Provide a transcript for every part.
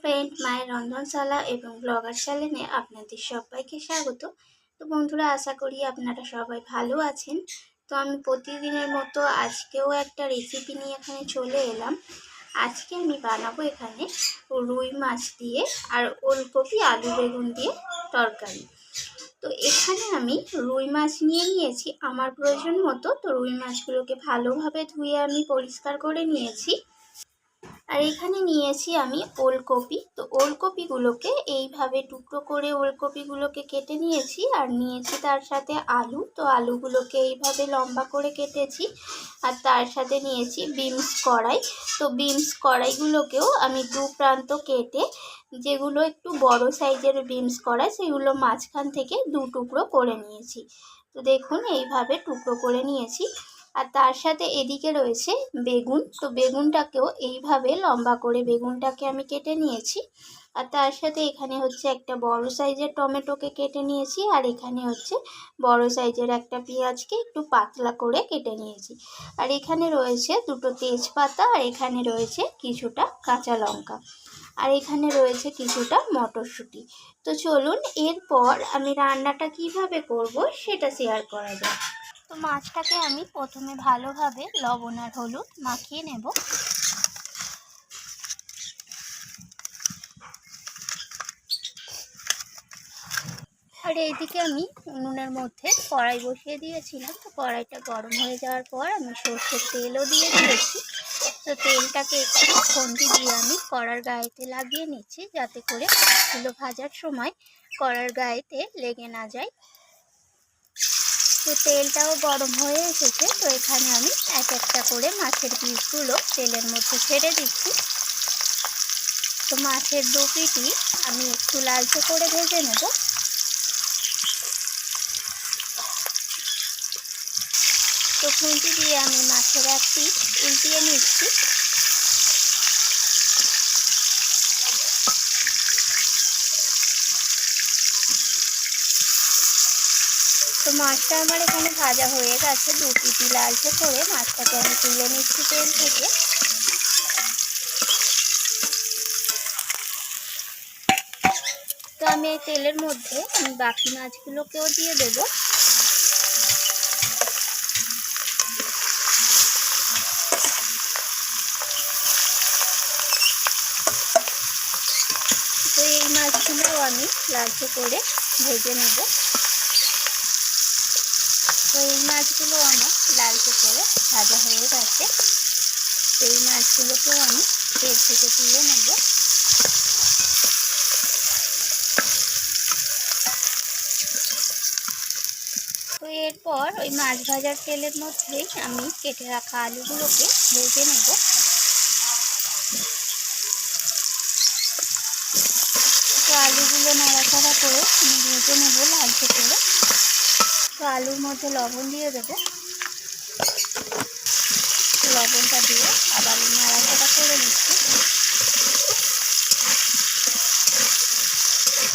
Friend, মায়ের রন্ধনশালা এবং blogger চ্যানেলে আপনাদের সবাইকে স্বাগত। তো বন্ধুরা, আশা করি আপনারা সবাই ভালো আছেন। তো আমি প্রতিদিনের মতো আজকেও একটা রেসিপি নিয়ে এখানে চলে এলাম। আজকে আমি বানাবো এখানে রুই মাছ দিয়ে আর ওলকপি আলু বেগুন দিয়ে তরকারি। তো এখানে আমি রুই মাছ নিয়ে নিয়েছি আমার প্রয়োজন মতো। তো রুই মাছগুলোকে ভালোভাবে ধুয়ে আমি পরিষ্কার করে নিয়েছি। আর এখানে নিয়েছি আমি ওলকপি। তো ওলকপিগুলোকে এইভাবে টুকরো করে ওলকপিগুলোকে কেটে নিয়েছি। আর নিয়েছি তার সাথে আলু। তো আলুগুলোকে এইভাবে লম্বা করে কেটেছি। আর তার সাথে নিয়েছি বিনস কড়াই। তো বিনস কড়াইগুলোকেও আমি দু প্রান্ত কেটে, যেগুলো একটু বড় সাইজের বিনস কড়াই, সেগুলো মাঝখান থেকে দু টুকরো করে নিয়েছি। তো দেখুন এইভাবে টুকরো করে নিয়েছি। আর তার সাথে এদিকে রয়েছে বেগুন। তো বেগুনটাকেও এইভাবে লম্বা করে বেগুনটাকে আমি কেটে নিয়েছি। আর তার সাথে এখানে হচ্ছে একটা বড় সাইজের টমেটোকে কেটে নিয়েছি। আর এখানে হচ্ছে বড় সাইজের একটা পেঁয়াজকে একটু পাতলা করে কেটে নিয়েছি। আর এখানে রয়েছে দুটো তেজপাতা। আর এখানে রয়েছে কিছুটা কাঁচা লঙ্কা। আর এখানে রয়েছে কিছুটা মটরশুঁটি। তো চলুন এরপর আমি রান্নাটা কিভাবে করব সেটা শেয়ার করা যাক। তো মাছটাকে আমি প্রথমে ভালোভাবে লবণ আর হলুদ মাখিয়ে নেব। আর এইদিকে আমি উনুনের মধ্যে কড়াই বসিয়ে দিয়েছিলাম। তো কড়াইটা গরম হয়ে যাওয়ার পর আমি সর্ষের তেলও দিয়ে দিয়েছি। তো তেলটাকে একটু খুন্তি দিয়ে আমি কড়ার গায়েতে লাগিয়ে নিচ্ছি, যাতে করে মাছগুলো ভাজার সময় কড়ার গায়েতে লেগে না যায়। তো তেলটাও গরম হয়ে এসেছে। তো এখানে আমি এক একটা করে মাছের পিসগুলো তেলের মধ্যে ছেড়ে দিচ্ছি। তো মাছের দু পিঠই আমি একটু লালচে করে ভেজে নেব। তো খুন্তি দিয়ে আমি মাছের এক পিস উল্টিয়ে নিচ্ছি। তো মাছটা আমার এখানে ভাজা হয়ে গেছে। দু পিঠি লালচে করে মাছটাকে আমি তুলে নিচ্ছি তেল থেকে। তো আমি এই তেলের মধ্যে বাকি মাছগুলোকেও দিয়ে দেবো। তো এই মাছগুলোও আমি লালচে করে ভেজে নেব। তো এই মাছগুলো আমার লালচে করে ভাজা হয়ে গেছে। এই মাছগুলোকেও আমি তেল থেকে তুলে নেব। তো এরপর ওই মাছ ভাজার তেলের মধ্যেই আমি কেটে রাখা আলুগুলোকে ভেজে নেব। তো আলুগুলো নাড়াচাড়া করে আমি ভেজে নেব লালচে করে। তো আলুর মধ্যে লবণ দিয়ে দেবো। লবণটা দিয়ে আবার নাড়াচাড়া করে নিচ্ছি।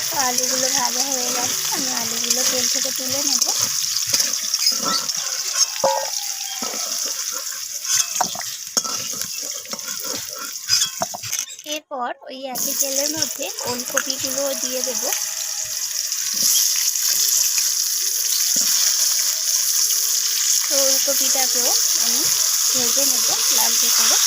তো আলুগুলো ভাজা হয়ে গেছে। আমি আলুগুলো তেল থেকে তুলে নেব। এরপর ওই একই তেলের মধ্যে ওলকপিগুলো দিয়ে দেবো। তো ওলকপিটাকেও আমি ভেজে নেব লালচে করে।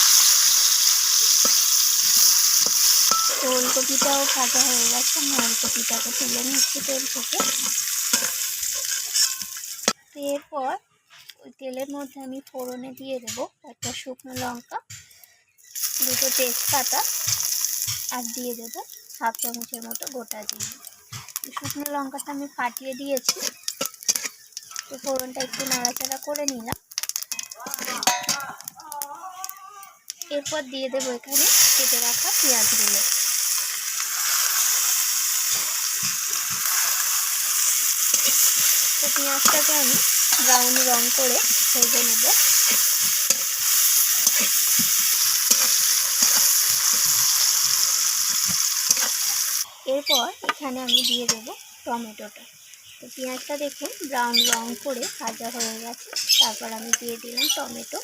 তো ওলকপিটাও ভাজা হয়ে গেছে। আমি ওলকপিটাকে তুলে নিচ্ছি তেল থেকে। তো এরপর ওই তেলের মধ্যে আমি ফোড়নে দিয়ে দেবো একটা শুকনো লঙ্কা, দুটো তেজপাতা, আর দিয়ে দেবো হাফ চামচের মতো গোটা জিরে। শুকনো লঙ্কাটা আমি ফাটিয়ে দিয়েছি। তো ফোড়নটা একটু নাড়াচাড়া করে নিলাম। এরপর দিয়ে দেবো এখানে কেটে রাখা পেঁয়াজগুলো। তো পেঁয়াজটাকে আমি ব্রাউন রং করে ভেজে নেব। এরপর এখানে আমি দিয়ে দেবো টমেটোটা। তো পেঁয়াজটা দেখুন ব্রাউন রং করে ভাজা হয়ে গেছে। তারপর আমি দিয়ে দিলাম টমেটো।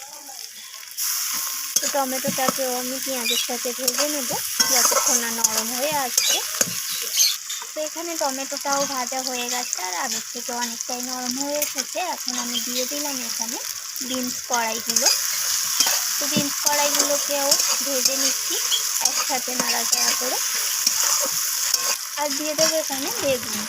তো টমেটোটাকেও আমি পেঁয়াজের সাথে ভেজে নেব যতক্ষণ না নরম হয়ে আসছে। তো এখানে টমেটোটাও ভাজা হয়ে গেছে আর আগের থেকে অনেকটাই নরম হয়ে এসেছে। এখন আমি দিয়ে দিলাম এখানে বিনস কড়াইগুলো। তো বিনস কড়াইগুলোকেও ভেজে নিচ্ছি একসাথে নাড়াচাড়া করে। আর দিয়ে দেবো এখানে বেগুন।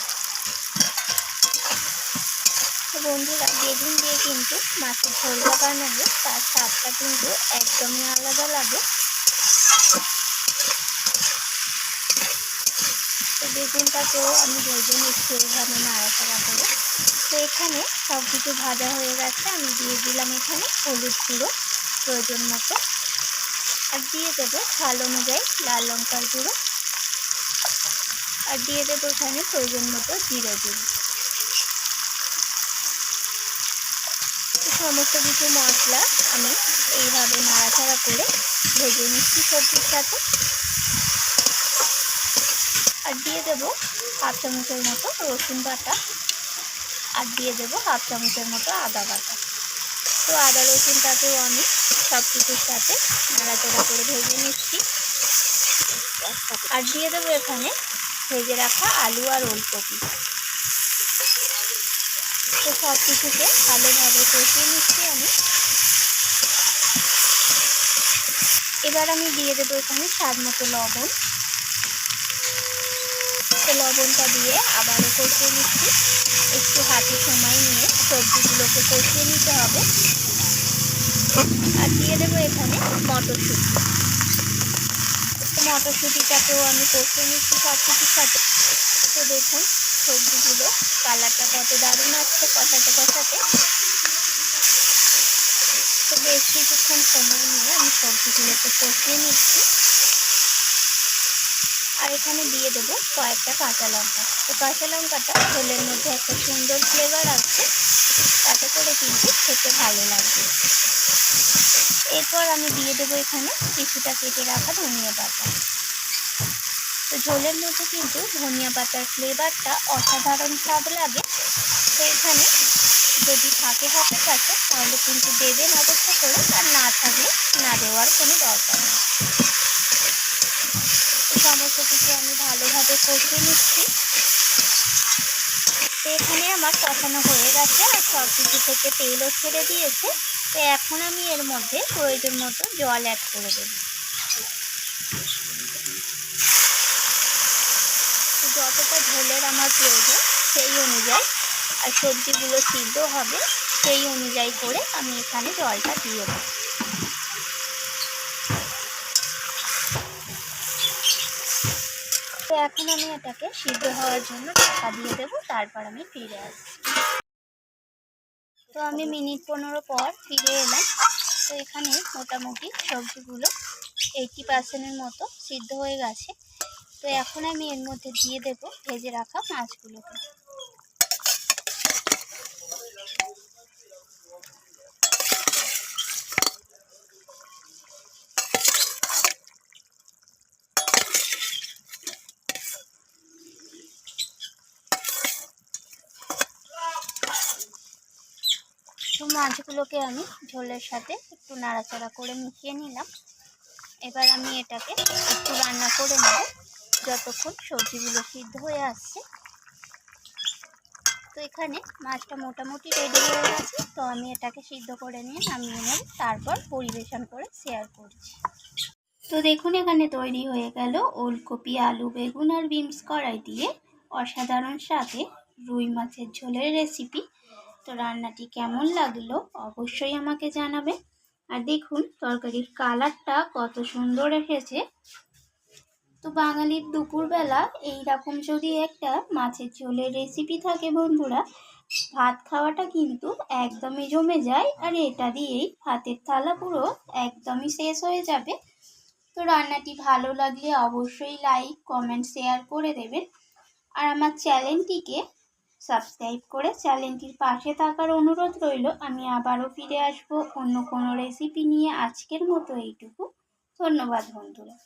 তো বন্ধুরা, বেগুন দিয়ে কিন্তু মাছের ঝোলটা বানালে তার স্বাদটা কিন্তু একদমই আলাদা লাগে। তো বেগুনটাকেও আমি ভেজে নিচ্ছি এইভাবে নাড়াচাড়া করে। তো এখানে সব কিছু ভাজা হয়ে গেছে। আমি দিয়ে দিলাম এখানে হলুদ গুঁড়ো প্রয়োজন মতো, আর দিয়ে দেবো ঝাল অনুযায়ী লাল লঙ্কার গুঁড়ো, আর দিয়ে দেবো এখানে প্রয়োজন মতো জিরে গুঁড়ো। সমস্ত কিছু মশলা আমি এইভাবে নাড়াচাড়া করে ভেজে নিচ্ছি সবজির সাথে। আর দিয়ে দেবো হাফ চামচের মতো রসুন বাটা, আর দিয়ে দেবো হাফ চামচের মতো আদা বাটা। তো আদা রসুনটাকেও আমি সব কিছুর সাথে নাড়াচাড়া করে ভেজে নিচ্ছি। আর দিয়ে দেবো এখানে ভেজে রাখা আলু আর ওলকপি। তো সব কিছুকে ভালোভাবে কষিয়ে নিচ্ছি আমি। এবার আমি দিয়ে দেবো এখানে স্বাদ মতো লবণ। তো লবণটা দিয়ে আবারও কষিয়ে নিচ্ছি। একটু হাতে সময় নিয়ে সবজিগুলোকে কষিয়ে নিতে হবে। আর দিয়ে দেবো এখানে মটরশুঁটি। মটরশুঁটিটাকেও আমি কষিয়ে নিচ্ছি সব কিছুর সাথে। তো দেখুন সবজিগুলো কালারটা কত দারুণ আসছে কষাতে কষাতে। তো বেশ কিছুক্ষণ সময় নিয়ে আমি সবজিগুলোকে কষিয়ে নিচ্ছি। আর এখানে দিয়ে দেবো কয়েকটা কাঁচা লঙ্কা। তো কাঁচা লঙ্কাটা ঝোলের মধ্যে একটা সুন্দর ফ্লেভার আসছে, তাতে করে কিন্তু খেতে ভালো লাগবে। এরপর আমি দিয়ে দেবো এখানে কিছুটা কেটে রাখা ধনিয়া পাতা। তো ঝোলের মধ্যে কিন্তু ধনিয়া পাতার ফ্লেভারটা অসাধারণ স্বাদ লাগে। তো এখানে যদি থাকে হাতের কাছে তাহলে কিন্তু দেবেন অবশ্য করে, আর না থাকলে না দেওয়ার কোনো দরকার নেই। সমস্ত কিছু আমি ভালোভাবে কষিয়ে নিচ্ছি। তো এখানে আমার কষানো হয়ে গেছে আর সব কিছু থেকে তেলও ছেড়ে দিয়েছে। তো এখন আমি এর মধ্যে প্রয়োজন মতো জল অ্যাড করে দেব। যতটা ঝোলের আমার প্রয়োজন সেই অনুযায়ী, আর সবজিগুলো সিদ্ধ হবে সেই অনুযায়ী করে আমি এখানে জলটা দিয়ে দেব। তো এখন আমি এটাকে সিদ্ধ হওয়ার জন্য ঢাকা দিয়ে দেবো, তারপর আমি ফিরে আসবো। তো আমি মিনিট 15 পর ফিরে এলাম। তো এখানে মোটামুটি সবজিগুলো 80% মতো সিদ্ধ হয়ে গেছে। তো এখন আমি এর মধ্যে দিয়ে দেব ভেজে রাখা মাছগুলোকে। তো মাছগুলোকে আমি ঝোলের সাথে একটু নাড়াচাড়া করে মিশিয়ে নিলাম। এবার আমি এটাকে একটু রান্না করে নেব যতক্ষণ সবজিগুলো সিদ্ধ হয়ে আসছে। তো এখানে মাছটা মোটামুটি রেডি হয়ে গেছে। তো আমি এটাকে সিদ্ধ করে নিয়ে নামিয়ে নেব, তারপর পরিবেশন করে শেয়ার করছি। তো দেখুন এখানে তৈরি হয়ে গেল ওলকপি, আলু, বেগুন আর বিনস কড়াই দিয়ে অসাধারণ স্বাদে রুই মাছের ঝোলের রেসিপি। তো রান্নাটি কেমন লাগলো অবশ্যই আমাকে জানাবেন। আর দেখুন তরকারির কালারটা কত সুন্দর এসেছে। তো বাঙালির দুপুরবেলা এইরকম যদি একটা মাছের ঝোলের রেসিপি থাকে বন্ধুরা, ভাত খাওয়াটা কিন্তু একদমই জমে যায়। আর এটা দিয়েই ভাতের থালা পুরো একদমই শেষ হয়ে যাবে। তো রান্নাটি ভালো লাগলে অবশ্যই লাইক, কমেন্ট, শেয়ার করে দেবেন। আর আমার চ্যানেলটিকে সাবস্ক্রাইব করে চ্যানেলটির পাশে থাকার অনুরোধ রইল। আমি আবারও ফিরে আসবো অন্য কোনো রেসিপি নিয়ে। আজকের মতো এইটুকু। ধন্যবাদ বন্ধুরা।